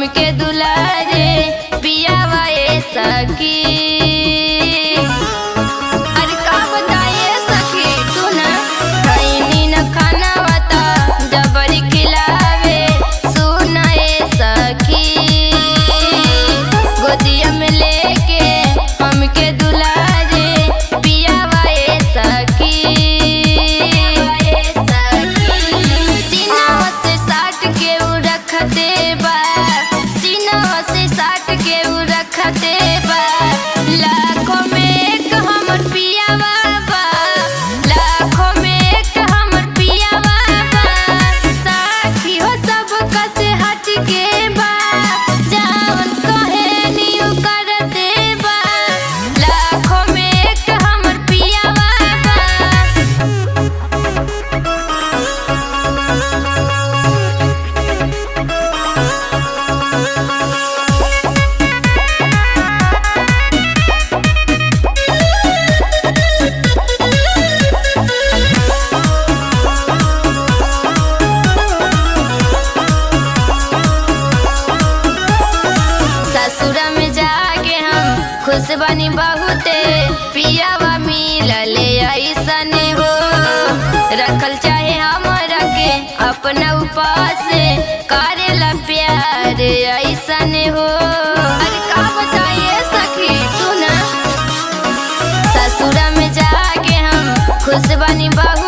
हमके दुलारे पियावा ए सखी। अरे का बताए सखी सुना, खैनी न खाना बता जबरी खिलावे सुना ए सखी। गोदिया में लेके हमके दुलारे पियावा ए सखी। सीनावा से साट के उ रखते बा, सीनावा से साट के उ रखते बा। लाखों में एक हमर पियावा बा, लाखों में एक हमर पियावा बा। साखी हो सब कसे हट के बा, जावन कहे नी उ करते बा। लाखों में एक हमर पियावा बा। ससुरा में जाके हम खुश बनी बहुते, पियावा मिलले ऐसने हो। रखल चाहे हमरा के अपना उपास, करेला प्यार ऐसने हो। अरे का बताइए सखी सुना, ससुरा में जाके हम खुश बनी बहुते।